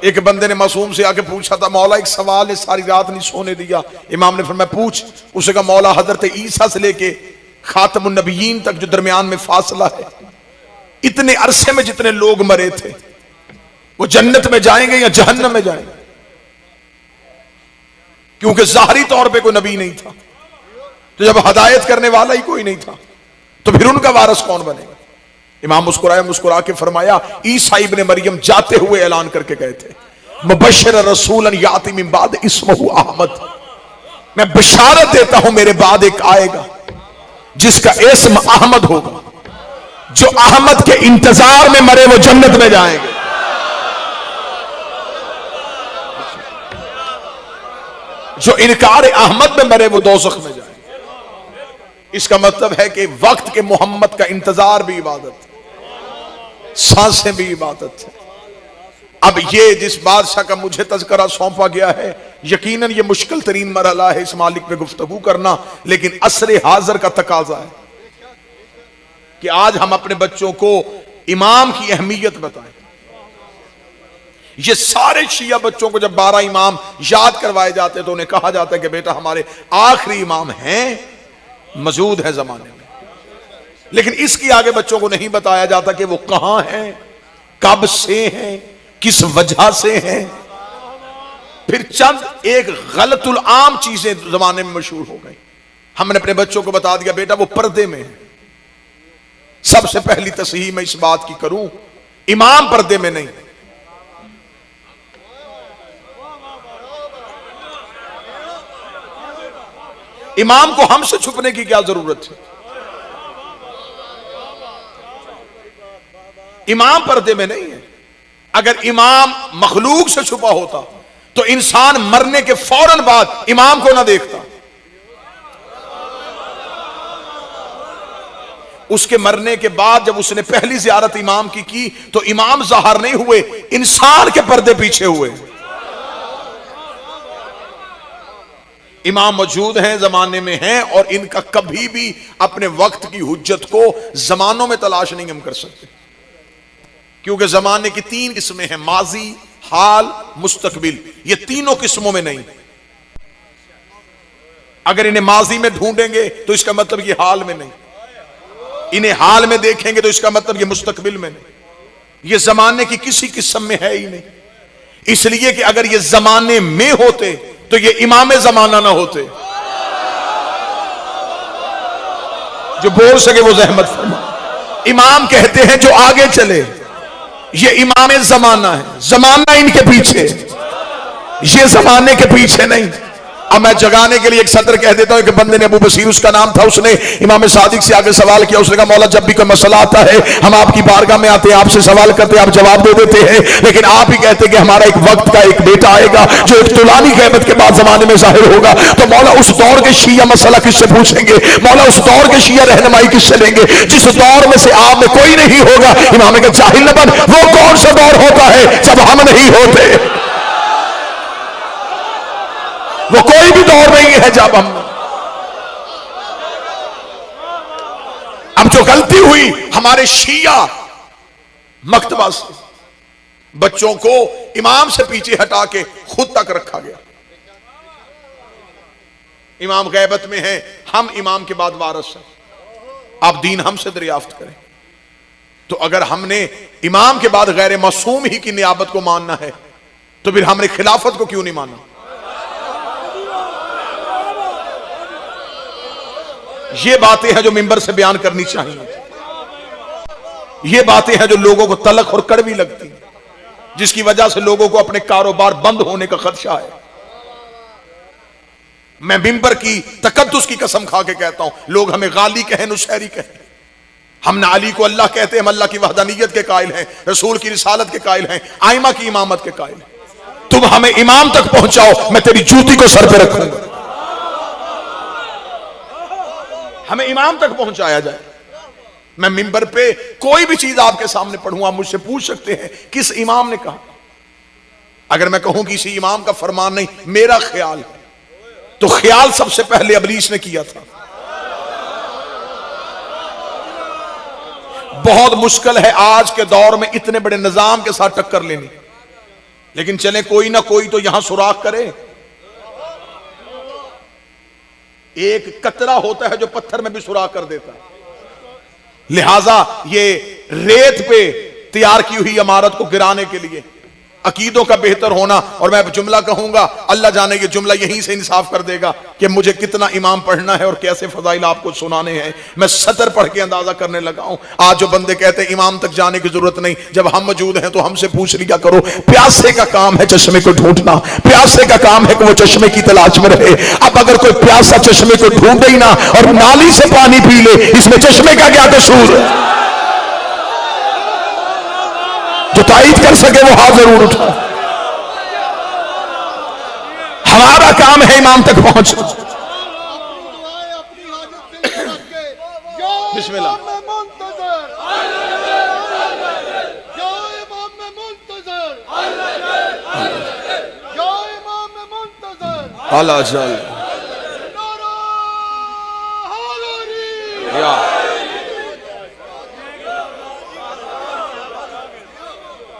एक बंदे ने मासूम से आके पूछा था, मौला एक सवाल है, सारी रात नहीं सोने दिया। इमाम ने फरमाया पूछ। उसे कहा मौला हजरत ईसा से लेके खातमुन नबीयीन तक जो दरमियान में फासला है, इतने अरसे में जितने लोग मरे थे वो जन्नत में जाएंगे या जहन्नम में जाएंगे? क्योंकि ज़ाहरी तौर पे कोई नबी नहीं था, तो जब हिदायत करने वाला ही कोई नहीं था तो फिर उनका वारिस कौन बनेगा? इमाम मुस्कुराया, मुस्कुरा के फरमाया ईसा इब्ने मरियम जाते हुए ऐलान करके गए थे, मुबश्शिर रसूलन याती मिन बाद इस्मुहु अहमद, मैं बिशारत देता हूं मेरे बाद एक आएगा जिसका इस्म अहमद होगा, जो अहमद के इंतजार में मरे वो जन्नत में जाएंगे। जो इनकार अहमद में मरे वो दोज़ख में जाएंगे। इसका मतलब है कि वक्त के मोहम्मद का इंतजार भी इबादत है, सांसें भी इबादत है। अब ये जिस बादशाह का मुझे तज़किरा सौंपा गया है, यकीनन ये मुश्किल तरीन मरहला है इस मालिक पे गुफ्तगू करना, लेकिन असरे हाजिर का तकाजा है कि आज हम अपने बच्चों को इमाम की अहमियत बताएं। ये सारे शिया बच्चों को जब 12 इमाम याद करवाए जाते हैं तो उन्हें कहा जाता है कि बेटा हमारे आखिरी इमाम हैं, मौजूद है जमाने में, लेकिन इसके आगे बच्चों को नहीं बताया जाता कि वो कहां हैं, कब से हैं, किस वजह से हैं। फिर चंद एक गलतुल आम चीजें जमाने में मशहूर हो गई। हमने अपने बच्चों को बता दिया बेटा वो पर्दे में है। सबसे पहली तस्हीह मैं इस बात की करूं, इमाम पर्दे में नहीं। इमाम को हमसे छुपने की क्या जरूरत है? इमाम पर्दे में नहीं है। अगर इमाम मखलूक से छुपा होता तो इंसान मरने के फौरन बाद इमाम को ना देखता। उसके मरने के बाद जब उसने पहली ज़ियारत इमाम की तो इमाम ज़ाहिर नहीं हुए, इंसान के पर्दे पीछे हुए। इमाम मौजूद हैं, जमाने में हैं, और इनका कभी भी अपने वक्त की हुज्जत को जमानों में तलाश नहीं हम कर सकते, क्योंकि जमाने की 3 किस्में हैं, माजी, हाल, मुस्तकबिल। ये तीनों किस्मों में नहीं। अगर इन्हें माजी में ढूंढेंगे तो इसका मतलब ये हाल में नहीं, इन्हें हाल में देखेंगे तो इसका मतलब ये मुस्तकबिल में नहीं। ये जमाने की किसी किस्म में है ही नहीं। इसलिए कि अगर ये जमाने में होते तो ये इमाम जमाना ना होते। जो बोल सके वो जहमत फरमा। इमाम कहते हैं जो आगे चले, ये इमाम जमाना है, जमाना इनके पीछे, ये जमाने के पीछे नहीं। अब मैं जगाने के लिए एक सत्र कह देता हूं कि बंदे ने अबू बसीर उसका नाम था, उसने इमाम सादिक से आगे सवाल किया। उसने कहा मौला जब भी कोई मसला आता है हम आपकी बारगाह में आते हैं, आपसे सवाल करते हैं, आप जवाब दे देते हैं, लेकिन आप ही कहते हैं कि हमारा एक वक्त का एक बेटा आएगा जो एक तुलानी क़यामत के बाद जमाने में जाहिर होगा। तो मौला उस दौर के शिया मसला किससे पूछेंगे? मौला उस दौर के शिया रहनुमाई किससे लेंगे जिस दौर में से आप में कोई नहीं होगा? इमाम ने कहा जाहिल न बन, वो कौन सा दौर होता है जब हम नहीं होते? वो कोई भी दौर नहीं है जब हम। अब जो गलती हुई हमारे शिया मकतबा से, बच्चों को इमाम से पीछे हटा के खुद तक रखा गया। इमाम गैबत में है, हम इमाम के बाद वारिस हैं, आप दीन हमसे दरियाफ्त करें। तो अगर हमने इमाम के बाद गैर मासूम ही की नियाबत को मानना है तो फिर हमने खिलाफत को क्यों नहीं माना? ये बातें हैं जो मिंबर से बयान करनी चाहिए। ये बातें हैं जो लोगों को तलख और कड़वी लगती हैं, जिसकी वजह से लोगों को अपने कारोबार बंद होने का खदशा है। मैं मिंबर की तकद्दुस की कसम खा के कहता हूं, लोग हमें गाली कहें, नुसैरी कहें, हम ना अली को अल्लाह कहते हैं, हम अल्लाह की वहदानियत के कायल हैं, रसूल की रिसालत के कायल हैं, आइमा की इमामत के कायल हैं। तुम हमें इमाम तक पहुंचाओ, मैं तेरी जूती को सर पे रखूंगा। हमें इमाम तक पहुंचाया जाए। मैं मिंबर पे कोई भी चीज आपके सामने पढ़ूं, आप मुझसे पूछ सकते हैं किस इमाम ने कहा। अगर मैं कहूं कि किसी इमाम का फरमान नहीं, मेरा ख्याल है, तो ख्याल सबसे पहले इब्लीस ने किया था। बहुत मुश्किल है आज के दौर में इतने बड़े निजाम के साथ टक्कर लेनी। लेकिन चले कोई ना कोई तो यहां सुराख करे। एक कतरा होता है जो पत्थर में भी सुराख कर देता है। लिहाजा ये रेत पे तैयार की हुई इमारत को गिराने के लिए अकीदों का बेहतर होना। और मैं जुमला कहूंगा, अल्लाह जाने ये जुमला यहीं से इंसाफ कर देगा कि मुझे कितना इमाम पढ़ना है और कैसे फजाइल आपको सुनाने हैं। मैं सतर पढ़ के अंदाजा करने लगा हूं। आज जो बंदे कहते हैं इमाम तक जाने की जरूरत नहीं, जब हम मौजूद हैं तो हमसे पूछ लिया करो। प्यासे का काम है चश्मे को ढूंढना, प्यासे का काम है कि वो चश्मे की तलाश में रहे। अब अगर कोई प्यासा चश्मे को ढूंढे ही ना और नाली से पानी पी ले, इसमें चश्मे का क्या कसूर है? जो ताईद कर सके वो हाथ जरूर उठा। हमारा काम है इमाम तक पहुंचना। बिस्मिल्लाह। अल्लाह चल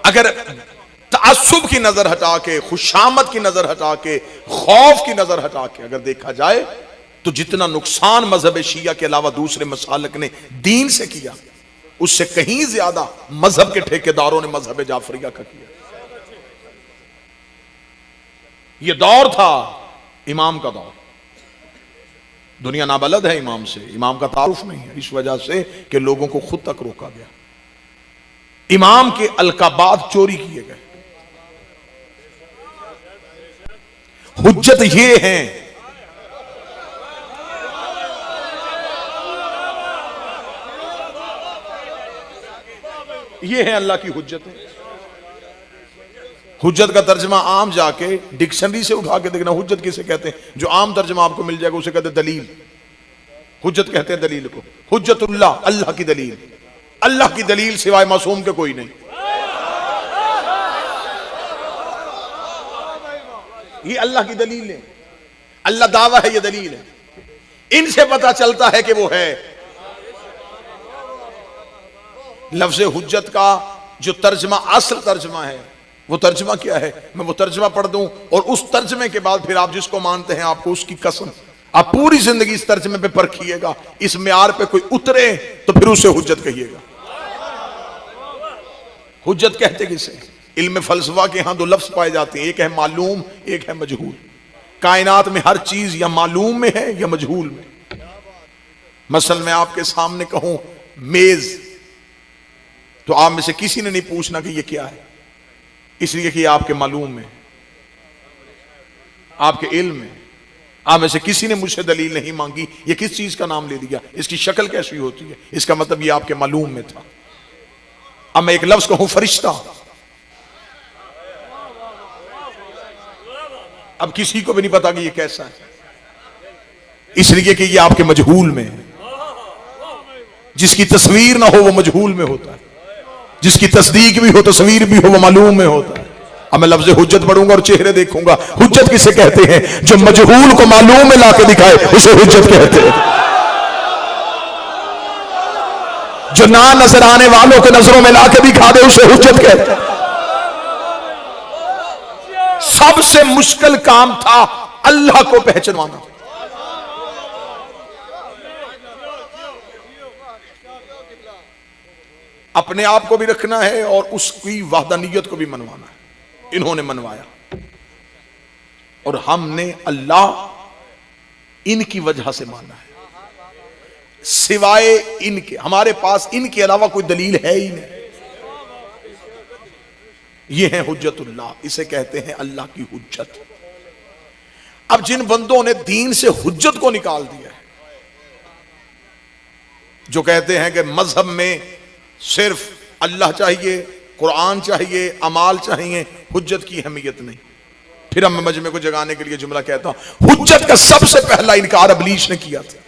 अगर तअस्सुब की नजर हटा के, खुशामद की नजर हटा के, खौफ की नजर हटा के अगर देखा जाए तो जितना नुकसान मजहब शिया के अलावा दूसरे मसालक ने दीन से किया, उससे कहीं ज्यादा मजहब के ठेकेदारों ने मजहब जाफरिया का किया। यह दौर था इमाम का दौर। दुनिया नाबलद है इमाम से, इमाम का तारुफ नहीं है, इस वजह से कि लोगों को खुद तक रोका गया। इमाम के अलकाबात चोरी किए गए। हुज्जत ये हैं, ये है अल्लाह की हुज्जत। हुज्जत का तर्जमा आम जाके डिक्शनरी से उठा के देखना, हुज्जत किसे कहते हैं? जो आम तर्जमा आपको मिल जाएगा उसे कहते हैं दलील। हुज्जत कहते हैं दलील को। हुज्जतुल्लाह, अल्लाह की दलील। अल्लाह की दलील सिवाय मासूम के कोई नहीं। ये अल्लाह की दलील है, अल्लाह दावा है, ये दलील है। इनसे पता चलता है कि वो है। लफ्ज़ हुज्जत का जो तर्जमा, असल तर्जमा है, वो तर्जमा क्या है? मैं वो तर्जमा पढ़ दूं और उस तर्जमे के बाद फिर आप जिसको मानते हैं आपको उसकी कसम, आप पूरी जिंदगी इस तर्जमे पे परखिएगा, इस म्यार पे कोई उतरे तो फिर उसे हुज्जत कहिएगा। हुज्जत कहते किसे? इल्म फलसफा के यहां दो लफ्ज पाए जाते हैं, एक है मालूम, एक है मजहूल। कायनात में हर चीज या मालूम में है या मजहूल में। मसल मैं आपके सामने कहूं मेज, तो आप में से किसी ने नहीं पूछना कि ये क्या है, इसलिए कि आपके मालूम में, आपके इल्म में। आप में से किसी ने मुझसे दलील नहीं मांगी ये किस चीज का नाम ले दिया, इसकी शक्ल कैसी होती है, इसका मतलब ये आपके मालूम में था। अब मैं एक लफ्ज कहूं फरिश्ता, अब किसी को भी नहीं पता कि ये कैसा है, इसलिए कि ये आपके मजहूल में है। जिसकी तस्वीर ना हो वो मजहूल में होता है, जिसकी तस्दीक भी हो, तस्वीर भी हो, वो मालूम में होता है। अब मैं लफ्ज़ हुज्जत पढ़ूंगा और चेहरे देखूंगा। हुज्जत किसे कहते हैं? जो मजहूल को मालूम में लाके दिखाए उसे हुज्जत कहते हैं। जो ना नजर आने वालों के नजरों में लाके दिखा दे उसे हुज्जत कहते हैं। सबसे मुश्किल काम था अल्लाह को पहचानना। अपने आप को भी रखना है और उसकी वहदानियत को भी मनवाना है। इन्होंने मनवाया और हमने अल्लाह इनकी वजह से माना है, सिवाय इनके हमारे पास इनके अलावा कोई दलील है ही नहीं। ये है हुज्जतुल्लाह, इसे कहते हैं अल्लाह की हुज्जत। अब जिन बंदों ने दीन से हुज्जत को निकाल दिया है, जो कहते हैं कि मजहब में सिर्फ अल्लाह चाहिए, कुरान चाहिए, अमाल चाहिए, हुज्जत की अहमियत नहीं। फिर हम मजमे को जगाने के लिए जुमला कहता हूं, हुज्जत का सबसे पहला इनकार इब्लीस ने किया था।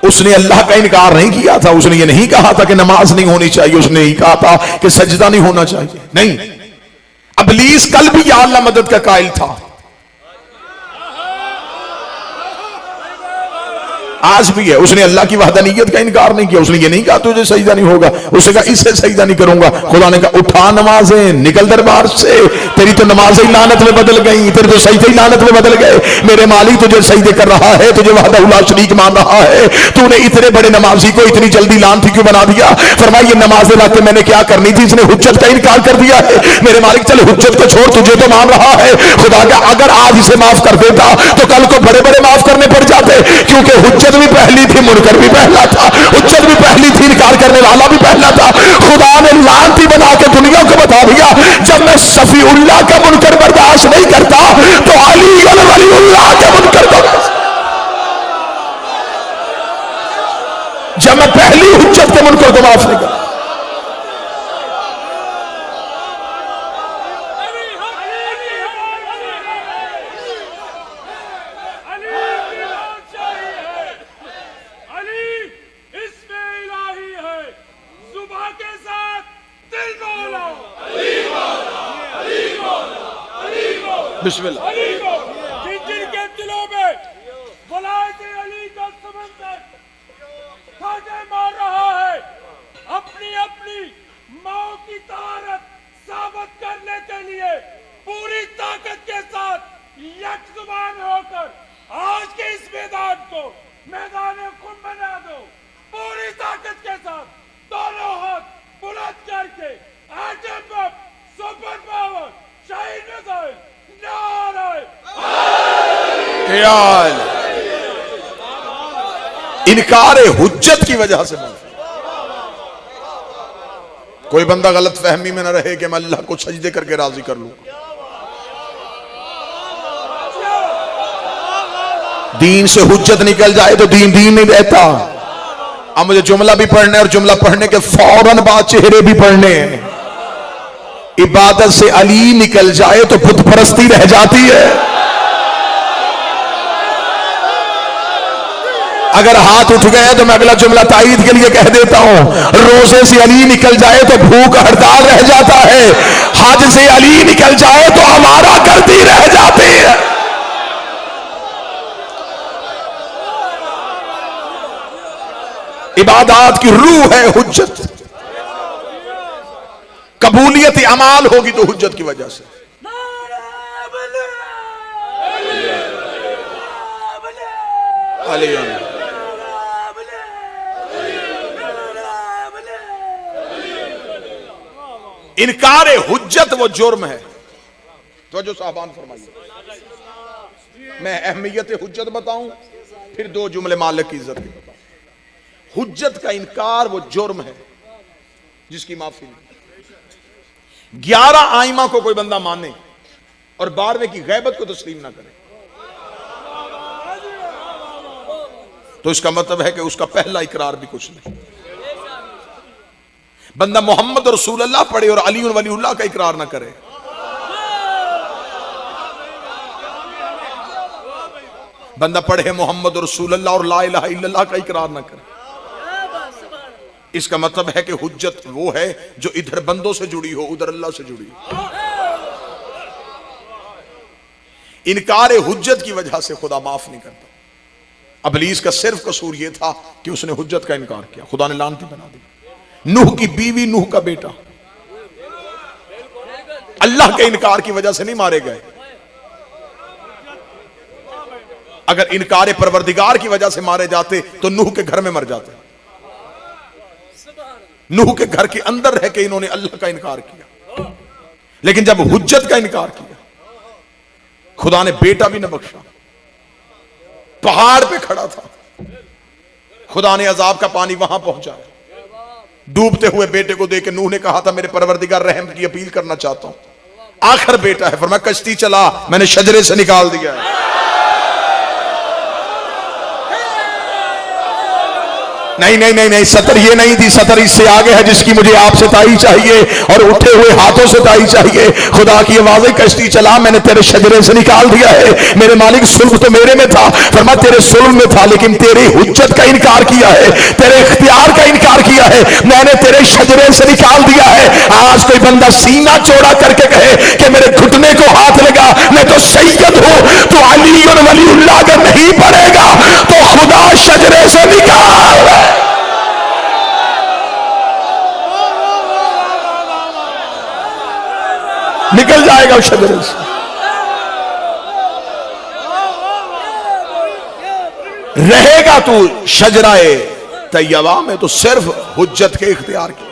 उसने अल्लाह का इनकार नहीं किया था। उसने ये नहीं कहा था कि नमाज नहीं होनी चाहिए, उसने नहीं कहा था कि सजदा नहीं होना चाहिए। नहीं, इब्लीस कल भी या अल्लाह मदद का कायल था। आज भी है। उसने अल्लाह की वहदानियत का इनकार नहीं किया। उसने ये नहीं कहा तुझे सजदा नहीं होगा, उसने कहा इससे सजदा नहीं करूंगा। खुदा ने कहा उठा नमाजें, निकल दरबार से, तेरी तो नमाजें ही लानत में बदल गई, तेरे तो सजदे ही लानत में बदल गए। मेरे मालिक तुझे सजदे कर रहा है, तुझे वहदहू ला शरीक मान रहा है, तूने इतने बड़े नमाजी को इतनी जल्दी लानती क्यों बना दिया? फरमाया ये नमाजें लाके मैंने क्या करनी थी, इसने हुज्जत का इनकार कर दिया है। मेरे मालिक चल हुज्जत को छोड़, तुझे तो मान रहा है। खुदा का अगर आज इसे माफ कर देता तो कल को बड़े बड़े माफ करने पड़ जाते, क्योंकि हुज्जत भी पहली थी, मुनकर भी पहला था, हुज्जत भी पहली थी, इनकार करने वाला भी पहला था। खुदा ने लानती बना के दुनिया को बता दिया जब मैं शफीउल्लाह का मुनकर बर्दाश्त नहीं करता तो अली और वलीउल्लाह के मुनकर बर्दाश्त, जब मैं पहली हुज्जत के मुनकर को माफ नहीं करता। बिस्मिल्लाह। जिनके दिलों में वलायत अली का समंदर धागे मार रहा है, अपनी अपनी माँ की ताकत साबित करने के लिए पूरी ताकत के साथ यकजुबान होकर आज के इस मैदान को मैदान खुद बना दो। पूरी ताकत के साथ दोनों हाथ बुलंद करके एटम बम, सुपर पावर, शहीद मिसाइल, इनकार हुज्जत की वजह से कोई बंदा गलत फहमी में न रहे कि मैं अल्लाह को सजदे करके राजी कर लूं। दीन से हुज्जत निकल जाए तो दीन दीन नहीं रहता। अब मुझे जुमला भी पढ़ना है और जुमला पढ़ने के फौरन बाद चेहरे भी पढ़ने हैं। इबादत से अली निकल जाए तो बुत परस्ती रह जाती है। अगर हाथ उठ गए तो मैं अगला जुमला ताईद के लिए कह देता हूं। रोजे से अली निकल जाए तो भूख हड़ताल रह जाता है। हज से अली निकल जाए तो हमारा करती रह जाती है। इबादत की रूह है हुज्जत। कबूलियत अमाल होगी तो हुज्जत की वजह से। इनकार हुज्जत वो जुर्म है। तो जो साहबान फरमाइए, मैं अहमियत हुज्जत बताऊं, फिर दो जुमले मालिक की इज्जत की बताऊं। हुज्जत का इनकार वो जुर्म है जिसकी माफी नहीं। 11 आइमा को कोई बंदा माने और 12वें की गैबत को तस्लीम ना करे तो इसका मतलब है कि उसका पहला इकरार भी कुछ नहीं। बंदा मोहम्मद रसूल अल्लाह पढ़े और अली वलीउल्लाह का इकरार ना करे। बंदा पढ़े मोहम्मद रसूल अल्लाह और ला इलाहा इल्लल्लाह का इकरार ना करे। इसका मतलब है कि हुज्जत वो है जो इधर बंदों से जुड़ी हो, उधर अल्लाह से जुड़ी हो। इनकार हुज्जत की वजह से खुदा माफ नहीं करता। अबलीस का सिर्फ कसूर यह था कि उसने हुज्जत का इनकार किया, खुदा ने लानती बना दी। नूह की बीवी, नूह का बेटा अल्लाह के इनकार की वजह से नहीं मारे गए। अगर इनकार परवरदिगार की वजह से मारे जाते तो नूह के घर में मर जाते। नूह के घर के अंदर रह के इन्होंने अल्लाह का इनकार किया, लेकिन जब हुज्जत का इनकार किया खुदा ने बेटा भी न बख्शा। पहाड़ पे खड़ा था, खुदा ने अजाब का पानी वहां पहुंचाया। डूबते हुए बेटे को देख के नूह ने कहा था मेरे परवरदिगार रहम की अपील करना चाहता हूं। आखिर बेटा है, फरमाया कश्ती चला, मैंने शजरे से निकाल दिया है। नहीं नहीं नहीं नहीं, सतर ये नहीं थी, सतर इससे आगे है जिसकी मुझे आपसे ताई चाहिए और उठे हुए हाथों से ताई चाहिए। खुदा की आवाज़, कश्ती चला, मैंने तेरे शजरे से निकाल दिया है। मेरे मालिक सुल्ह तो मेरे में था, फरमाया तेरे सुल्ह में था, लेकिन तेरी हुज्जत का इनकार किया है, तेरे इख्तियार का इनकार किया है, मैंने तेरे शजरे से निकाल दिया है। आज कोई बंदा सीना चौड़ा करके कहे कि मेरे घुटने को हाथ लगा, मैं तो सैयद हूं, तो अली और वलीउल्लाह का नहीं पड़ेगा तो खुदा शजरे से निकाल। निकल जाएगा उस शजरे से। रहेगा तू शजराए तैयबा में तो सिर्फ हुज्जत के इख्तियार के।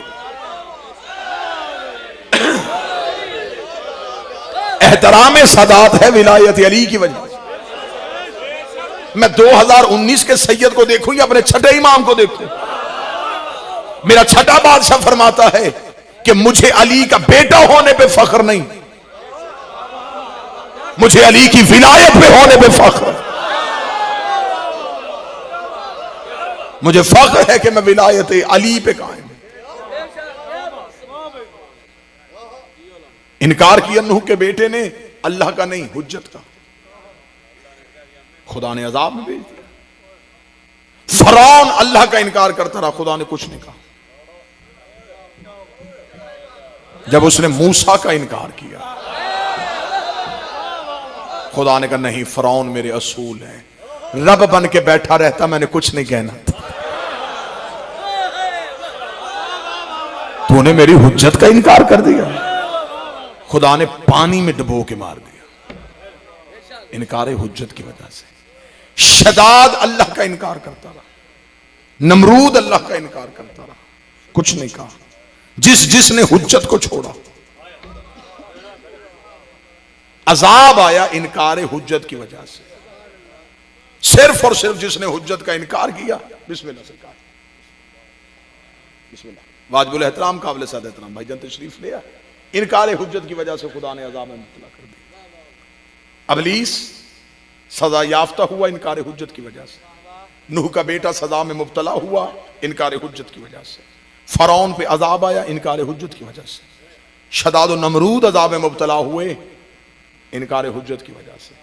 एहतराम सदात है विलायत अली की वजह से। मैं 2019 के सैयद को देखूं या अपने छठे इमाम को देखूं, मेरा छठा बादशाह फरमाता है कि मुझे अली का बेटा होने पे फख्र नहीं, मुझे अली की विलायत पे होने पे फख्र। मुझे फख्र है कि मैं विलायत अली पे कायम। इनकार किया नूह के बेटे ने, अल्लाह का नहीं हुज्जत का। खुदा ने अजाब में भेज दिया। फरौन अल्लाह का इनकार करता रहा, खुदा ने कुछ नहीं कहा। जब उसने मूसा का इनकार किया, खुदा ने कहा नहीं, फरौन मेरे असूल है, रब बन के बैठा रहता, मैंने कुछ नहीं कहना था। तूने मेरी हुज्जत का इनकार कर दिया। खुदा ने पानी में डुबो के मार दिया, इनकार हुज्जत की वजह से। शदाद अल्लाह का इनकार करता रहा, नमरूद अल्लाह का इनकार करता रहा, कुछ नहीं कहा। जिसने हुज्जत को छोड़ा, अजाब आया इनकार हुज्जत की वजह से। सिर्फ और सिर्फ जिसने हुज्जत का इनकार किया, बिस्मिल्लाह सरकार, बिस्मिल्लाह, वाजिबुल एहतराम काबिल साद एहतराम भाईजान तशरीफ ले आए। इनकार हुज्जत की वजह से खुदा ने अजाब में मुब्तला कर दिया। अबलीस सजा याफ्ता हुआ इनकार हुज्जत की वजह से। नूह का बेटा सजा में मुब्तला हुआ इनकार हुज्जत की वजह से। फरौन पे अजाब आया इनकार हुज्जत की वजह से। शदाद और नमरूद अजाब में मुब्तला हुए इनकार हुज्जत की वजह से।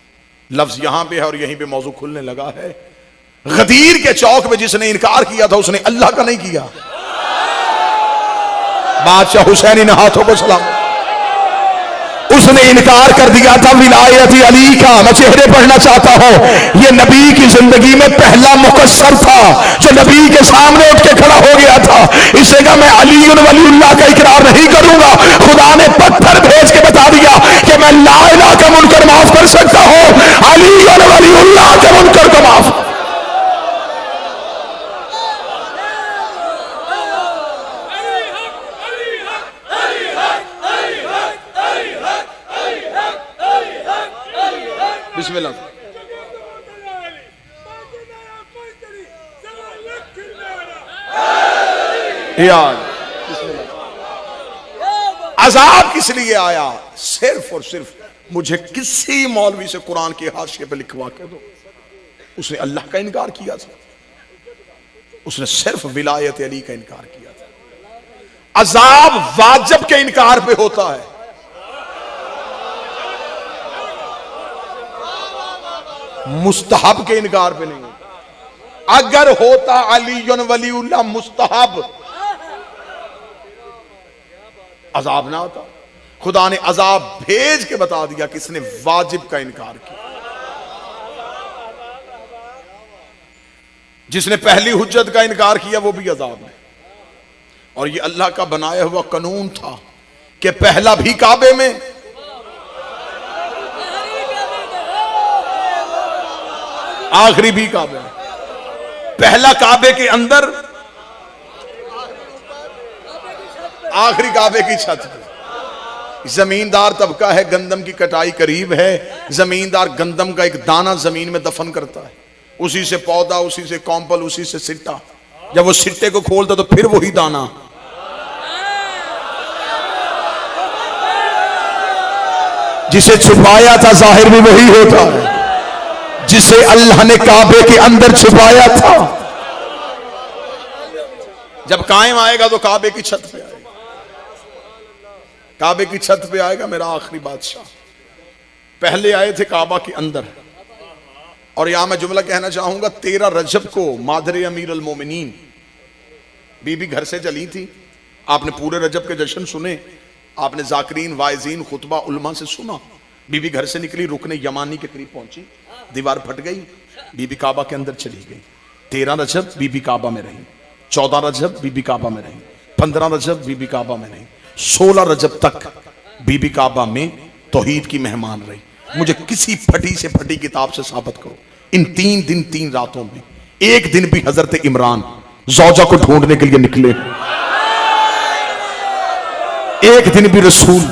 लफ्ज यहां पे है और यहीं पे मौजू खुलने लगा है। गदीर के चौक में जिसने इनकार किया था उसने अल्लाह का नहीं किया। बादशाह हुसैन इन हाथों को सलाम, उसने इनकार कर दिया था विलायत अली का। मैं चेहरे पढ़ना चाहता हूं, ये नबी की जिंदगी में पहला मुकस्सर था जो नबी के सामने उठ के खड़ा हो गया था। इससे कहा मैं अली वलीउल्लाह का इकरार नहीं करूंगा। खुदा ने पत्थर भेज के बता दिया कि मैं ला इलाहा का मुनकर माफ कर सकता हूं, अली और वलीउल्लाह के मुनकर को माफ। बिस्मिल्लाह। अजाब किस लिए आया? सिर्फ और सिर्फ मुझे किसी मौलवी से कुरान के हाशिए पे लिखवा के दो। उसने अल्लाह का इनकार किया था, उसने सिर्फ विलायत अली का इनकार किया था। अजाब वाजिब के इनकार पे होता है, मुस्तहब के इनकार पे नहीं होता। अगर होता अली वलीउल्लाह मुस्तहब, अजाब ना होता। खुदा ने अजाब भेज के बता दिया कि इसने वाजिब का इनकार किया। जिसने पहली हुज्जत का इनकार किया वो भी अजाब है। और ये अल्लाह का बनाया हुआ कानून था कि पहला भी काबे में, आखिरी भी काबे में। पहला काबे के अंदर, आखिरी काबे की छत पे। जमींदार तबका है, गंदम की कटाई करीब है, जमींदार गंदम का एक दाना जमीन में दफन करता है, उसी से पौधा, उसी से कॉम्पल, उसी से सिट्टा। जब वो सिट्टे को खोलता तो फिर वही दाना। जिसे छुपाया था जाहिर भी वही होता है, जिसे अल्लाह ने काबे के अंदर छुपाया था। जब कायम आएगा तो काबे की छत पे आएगा, काबे की छत पे आएगा मेरा आखिरी बादशाह। पहले आए थे काबा के अंदर। और यहां मैं जुमला कहना चाहूंगा, 13 रजब को मादर अमीर अल मोमिनीन बीबी घर से चली थी। आपने पूरे रजब के जश्न सुने, आपने जाकिरीन वाइजीन खुतबा उलमा से सुना। बीबी घर से निकली, रुकने यमानी के करीब पहुंची, दीवार फट गई, बीबी काबा के अंदर चली गई। 13 रजब बीबी काबा में रही, 14 रजब बीबी काबा में रही, 15 रजब बीबी काबा में रही, 16 रजब तक बीबी काबा में तौहीद की मेहमान रही। मुझे किसी फटी से फटी किताब से साबित करो इन 3 दिन 3 रातों में एक दिन भी हजरत इमरान ज़ौजा को ढूंढने के लिए निकले, एक दिन भी रसूल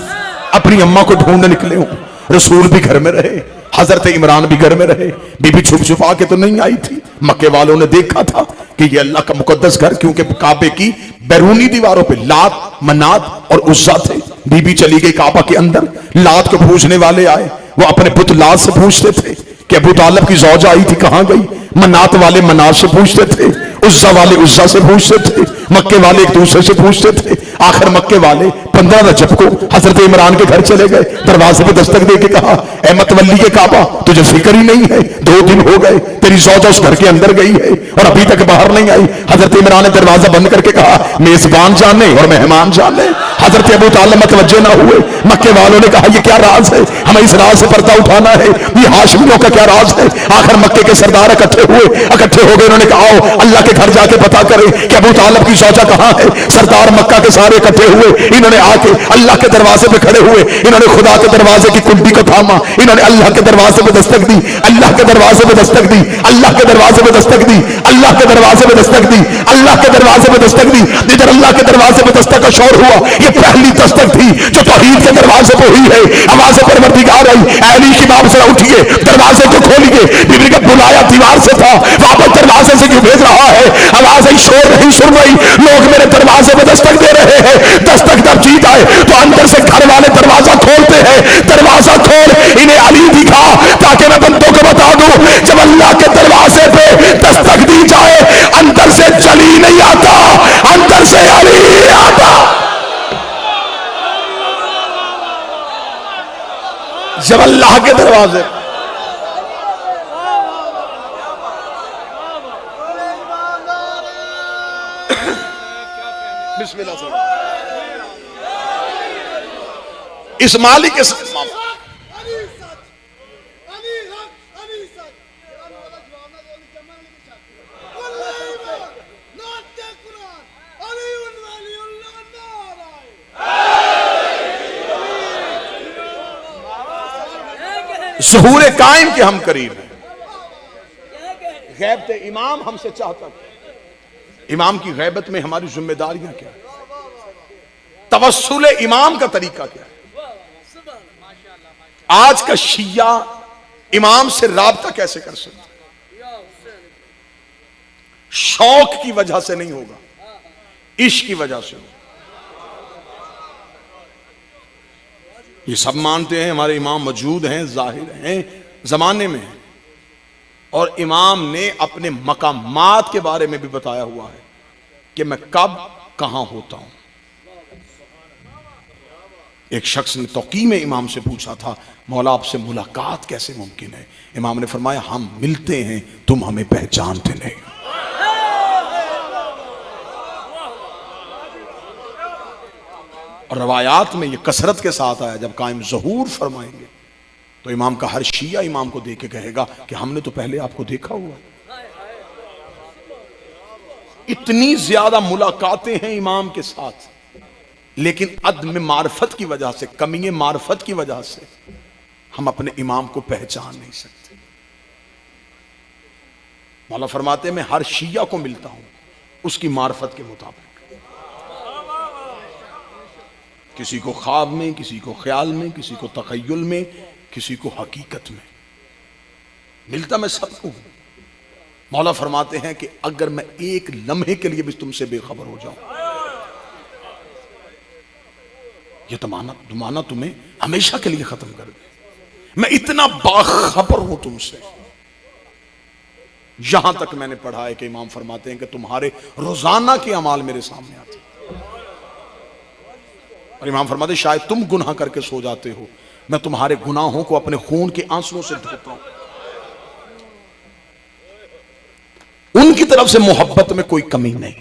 अपनी अम्मा को ढूंढने निकले हो। रसूल भी घर में रहे, हजरत इमरान भी घर में रहे, बीबी छुप छुपा के तो नहीं आई थी। मक्के वालों ने देखा था कि ये अल्लाह का मुकद्दस घर, क्योंकि काबे की बैरूनी दीवारों पे लात, मनात और उज्जा थे। बीबी चली गई काबा के अंदर, लात को पूछने वाले आए, वो अपने पुत लात से पूछते थे कि अबू तालिब की ज़ौजा आई थी कहां गई। मनात वाले मनात से पूछते थे, उज्जा वाले उज्जा से पूछते थे, मक्के वाले एक दूसरे से पूछते थे। आखिर मक्के वाले 15 रजब को हजरत इमरान के घर चले गए, दरवाजे पे दस्तक दे के कहा, ए मतवल्ली के काबा, तुझे फिक्र ही नहीं है, 2 दिन हो गए तेरी ज़ौजा उस घर के अंदर गई है और अभी तक बाहर नहीं आई। हजरत इमरान ने दरवाजा बंद करके कहा, मेजबान जाने और मेहमान जाने। हजरत अबू तालिब मतवज्जे ना हुए। मक्के वालों ने कहा, ये क्या राज है, हमें इस राज से पर्दा उठाना है, ये हाशमियों का क्या राज है। आखिर मक्के के सरदार इकट्ठे हो गए, उन्होंने कहा, आओ अल्लाह के घर जाके पता करें कि अबू तालिब की ज़ौजा कहां है। सरदार मक्का के सारे इकट्ठे हुए, इन्होंने आके अल्लाह के दरवाजे पे खड़े हुए, इन्होंने खुदा के दरवाजे की कुंडी को थामा, इन्होंने अल्लाह के दरवाजे पे दस्तक दी, अल्लाह के दरवाजे पे दस्तक दी, अल्लाह के दरवाजे पे दस्तक दी, अल्लाह के दरवाजे पे दस्तक दी, अल्लाह के दरवाजे पे दस्तक दी। इधर अल्लाह के दरवाजे पे दस्तक का शोर हुआ, ये पहली दस्तक थी जो तौहीद के दरवाजे पे हुई है। आवाज़ परवरदिगार आई, अली की बाप से उठिए, दरवाजे को खोलिए। बीबी का बुलाया दीवार से था, वापस दरवाजे से क्यों भेज रहा है। आवाज आई, शोर नहीं सुन रही, लोग मेरे दरवाजे पे दस्तक दे रहे हैं। दस्तक जब जीत आए तो अंदर से घर वाले दरवाजा खोलते हैं, दरवाजा खोल इन्हें अली दिखा ताकि मैं बंदों को बता दूं, जब अल्लाह के दरवाजे पे दस्तक दी जाए अंदर से जली नहीं आता, अंदर से अली आता। जब अल्लाह के दरवाजे बिस्मिल्लाह से इस मालिक के ज़हूर कायम के हम करीब हैं। गैबत इमाम हमसे चाहता है, इमाम की गैबत में हमारी जिम्मेदारियां क्या है, तवस्सुल इमाम का तरीका क्या है। आज का शिया इमाम से राब्ता कैसे कर सकता है? शौक की वजह से नहीं होगा, इश्क की वजह से होगा। ये सब मानते हैं हमारे इमाम मौजूद हैं, जाहिर हैं, जमाने में हैं, और इमाम ने अपने मकामात के बारे में भी बताया हुआ है कि मैं कब कहां होता हूं। एक शख्स ने तौकी में इमाम से पूछा था, मौला आपसे मुलाकात कैसे मुमकिन है। इमाम ने फरमाया, हम मिलते हैं, तुम हमें पहचानते नहीं। और रवायात में ये कसरत के साथ आया, जब कायम ज़हूर फरमाएंगे तो इमाम का हर शिया इमाम को देख के कहेगा कि हमने तो पहले आपको देखा हुआ। इतनी ज्यादा मुलाकातें हैं इमाम के साथ, लेकिन अदम मार्फत की वजह से, कमी मार्फत की वजह से हम अपने इमाम को पहचान नहीं सकते। मौला फरमाते मैं हर शिया को मिलता हूं उसकी मार्फत के मुताबिक, किसी को ख्वाब में, किसी को ख्याल में, किसी को तखय्युल में, किसी को हकीकत में। मिलता मैं सबको हूं। मौला फरमाते हैं कि अगर मैं एक लम्हे के लिए भी तुमसे बेखबर हो जाऊं, यह तमाना तुम्हें हमेशा के लिए खत्म कर दे। मैं इतना बाखबर हूं तुमसे। यहां तक मैंने पढ़ा है कि इमाम फरमाते हैं कि तुम्हारे रोजाना के अमाल मेरे सामने आते हैं। और इमाम फरमाते शायद तुम गुनाह करके सो जाते हो, मैं तुम्हारे गुनाहों को अपने खून के आंसुओं से धोता हूं। उनकी तरफ से मोहब्बत में कोई कमी नहीं,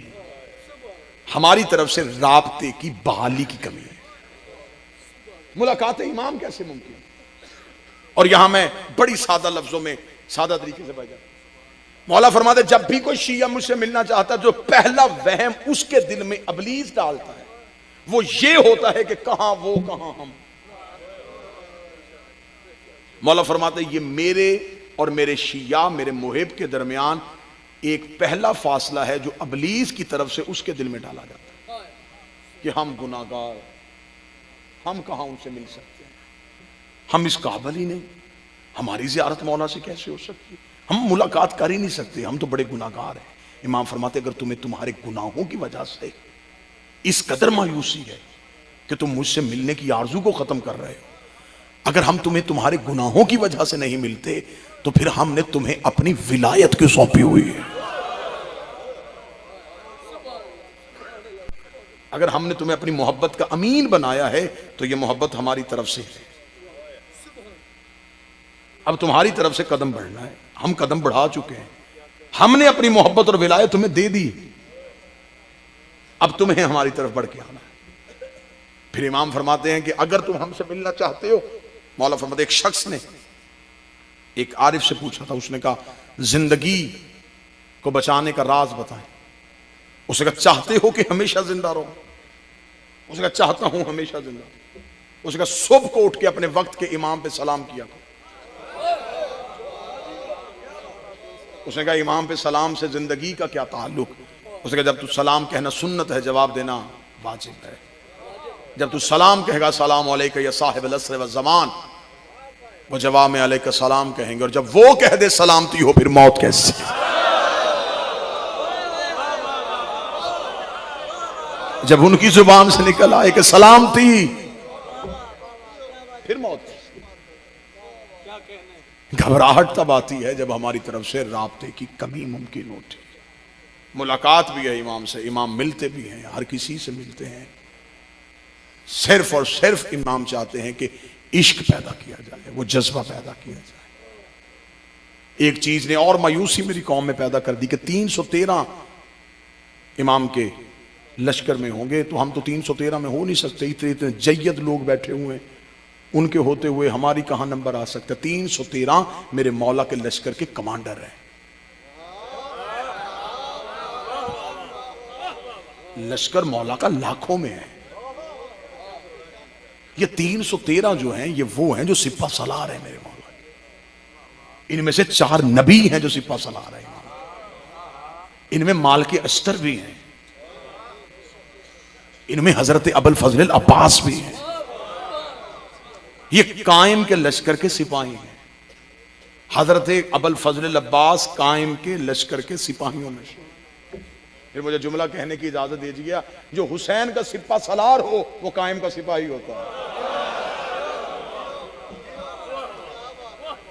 हमारी तरफ से राब्ते की बहाली की कमी है। मुलाकात इमाम कैसे मुमकिन? और यहां मैं बड़ी सादा लफ्जों में, सादा तरीके से बता, मौला फरमाते जब भी कोई शिया मुझसे मिलना चाहता है, जो पहला वहम उसके दिल में इब्लीस डालता है वो ये होता है कि कहां वो कहां हम। मौला फरमाते ये मेरे और मेरे शिया, मेरे मुहिब के दरमियान एक पहला फासला है जो इब्लीस की तरफ से उसके दिल में डाला जाता है कि हम गुनाहगार, हम कहां उनसे मिल सकते हैं, हम इस काबिल ही नहीं, हमारी ज़ियारत मौला से कैसे हो सकती है, हम मुलाकात कर ही नहीं सकते, हम तो बड़े गुनाहगार हैं। इमाम फरमाते अगर तुम्हें तुम्हारे गुनाहों की वजह से इस कदर मायूसी है कि तुम मुझसे मिलने की आरजू को खत्म कर रहे हो, अगर हम तुम्हें तुम्हारे गुनाहों की वजह से नहीं मिलते तो फिर हमने तुम्हें अपनी विलायत क्यों सौंपी हुई है। अगर हमने तुम्हें अपनी मोहब्बत का अमीन बनाया है तो यह मोहब्बत हमारी तरफ से है। अब तुम्हारी तरफ से कदम बढ़ना है, हम कदम बढ़ा चुके हैं, हमने अपनी मोहब्बत और विलायत तुम्हें दे दी, अब तुम्हें हमारी तरफ बढ़ के आना है। फिर इमाम फरमाते हैं कि अगर तुम हमसे मिलना चाहते हो, मौला फरमाते एक शख्स ने एक आरिफ से पूछा था, उसने कहा जिंदगी को बचाने का राज बताएं। उसने कहा चाहते हो कि हमेशा जिंदा रहो? उसने कहा चाहता हूं हमेशा जिंदा। उसने कहा सुबह को उठ के अपने वक्त के इमाम पे सलाम किया। उसने कहा इमाम पे सलाम से जिंदगी का क्या ताल्लुक? उसने कहा जब तू सलाम कहना सुन्नत है, जवाब देना वाजिब है। जब तू सलाम कहेगा सलाम अलैका या साहिबल असर व ज़मान, वो जवाब में अलैका सलाम कहेंगे, और जब वो कह दे सलामती हो फिर मौत कैसे? जब उनकी जुबान से निकल आए कि सलामती, फिर मौत। घबराहट तब आती है जब हमारी तरफ से राब्ते की कमी मुमकिन होती है। मुलाकात भी है इमाम से, इमाम मिलते भी हैं, हर किसी से मिलते हैं, सिर्फ और सिर्फ इमाम चाहते हैं कि इश्क पैदा किया जाए, वो जज्बा पैदा किया जाए। एक चीज ने और मायूसी मेरी कौम में पैदा कर दी कि 313 इमाम के लश्कर में होंगे, तो हम तो 313 में हो नहीं सकते, इतने इतने जय्यद लोग बैठे हुए हैं, उनके होते हुए हमारी कहां नंबर आ सकता है? 313 मेरे मौला के लश्कर के कमांडर हैं। लश्कर मौला का लाखों में है, ये 313 जो हैं ये वो हैं जो सिपा सलार है मेरे मौला के। इनमें से 4 नबी हैं जो सिपा सलार है, इनमें माल के अस्तर भी हैं, इनमें हजरत अबुल फजल अब्बास भी हैं। ये कायम के लश्कर के सिपाही हैं। हजरत अबुल फजल अब्बास कायम के लश्कर के सिपाहियों में से। फिर मुझे जुमला कहने की इजाजत दीजिए, जो हुसैन का सिपा सलार हो वो कायम का सिपाही होता है।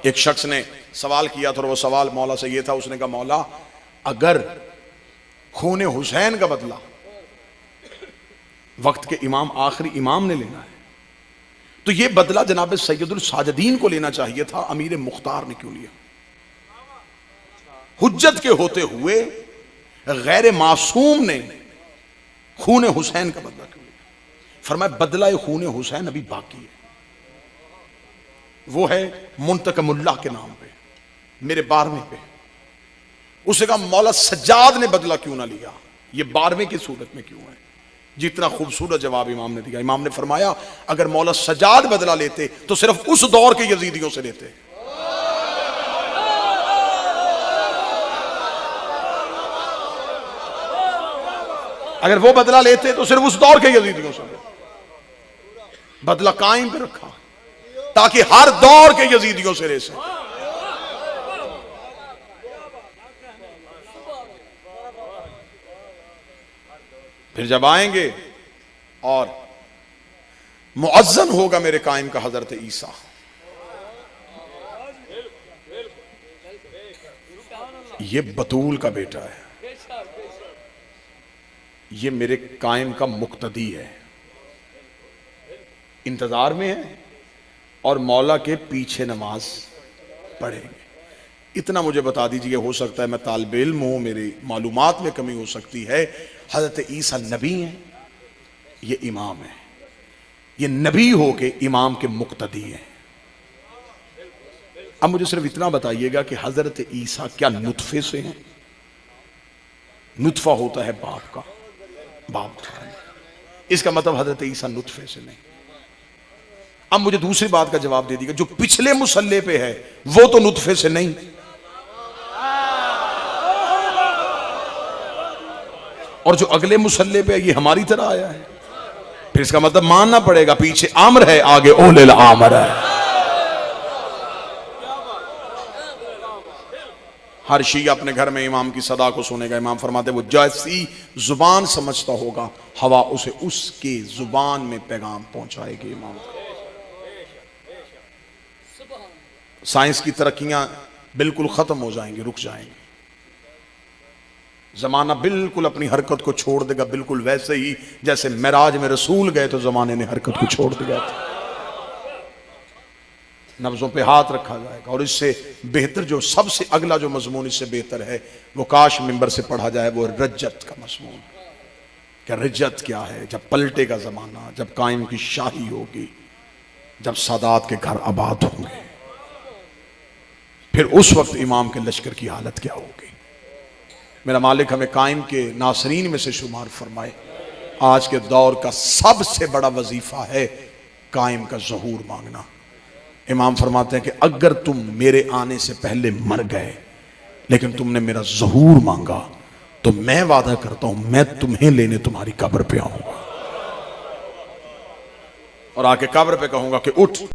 एक शख्स ने सवाल किया था और वो सवाल मौला से ये था, उसने कहा मौला अगर खून हुसैन का बदला वक्त के इमाम आखिरी इमाम ने लेना है तो ये बदला जनाब सैयदुल साजिदीन को लेना चाहिए था, अमीर मुख्तार ने क्यों लिया? हुज्जत के होते हुए गैर मासूम ने खून हुसैन का बदला क्यों लिया? फरमाया बदला खून हुसैन अभी बाकी है, वो है मुंतकमुल्लाह के नाम पे, मेरे 12वें पे। उसे कहा मौला सज्जाद ने बदला क्यों ना लिया, ये 12वें की सूरत में क्यों है? जितना खूबसूरत जवाब इमाम ने दिया। इमाम ने फरमाया अगर मौला सज्जाद बदला लेते तो सिर्फ उस दौर के यजीदियों से लेते, अगर वो बदला लेते तो सिर्फ उस दौर के यजीदियों से लेते। बदला कायम पे रखा ताकि हर दौर के यजीदियों से ले सके। फिर जब आएंगे और मुअज्जन होगा मेरे कायम का हजरत ईसा, ये बतूल का बेटा है, ये मेरे कायम का मुक्तदी है, इंतजार में है और मौला के पीछे नमाज पढ़ेंगे। इतना मुझे बता दीजिए, हो सकता है मैं तालिब इल्म हूं, मेरी मालूमात में कमी हो सकती है। हजरत ईसा नबी हैं, ये इमाम है, ये नबी हो के इमाम के मुक्तदी हैं। अब मुझे सिर्फ इतना बताइएगा कि हजरत ईसा क्या नुतफे से हैं? नुतफा होता है बाप का, बाप था, इसका मतलब हजरत ईसा नुतफे से नहीं। अब मुझे दूसरी बात का जवाब दे दीजिएगा, जो पिछले मुसल्ले पे है वो तो नुतफे से नहीं, और जो अगले मुसल्ले पे है ये हमारी तरह आया है। फिर इसका मतलब मानना पड़ेगा पीछे आमर है, आगे ओलेल आमर है। हर शिया अपने घर में इमाम की सदा को सुनेगा। इमाम फरमाते वो जैसी जुबान समझता होगा हवा उसे उसके जुबान में पैगाम पहुंचाएगी। इमाम साइंस की तरक्कियां बिल्कुल खत्म हो जाएंगी, रुक जाएंगी। जमाना बिल्कुल अपनी हरकत को छोड़ देगा, बिल्कुल वैसे ही जैसे मेराज में रसूल गए तो जमाने ने हरकत को छोड़ दिया था। नब्जों पे हाथ रखा जाएगा। और इससे बेहतर जो सबसे अगला जो मजमून इससे बेहतर है वो काश मिंबर से पढ़ा जाए, वो रज्जत का मजमून। क्या रज्जत क्या है? जब पलटेगा जमाना, जब कायम की शाही होगी, जब सादात के घर आबाद होंगे, फिर उस वक्त इमाम के लश्कर की हालत क्या होगी। मेरा मालिक हमें कायम के नासरीन में से शुमार फरमाए। आज के दौर का सबसे बड़ा वजीफा है कायम का ज़हूर मांगना। इमाम फरमाते हैं कि अगर तुम मेरे आने से पहले मर गए लेकिन तुमने मेरा ज़हूर मांगा तो मैं वादा करता हूं मैं तुम्हें लेने तुम्हारी कब्र पे आऊंगा और आके कब्र पे कहूंगा कि उठ।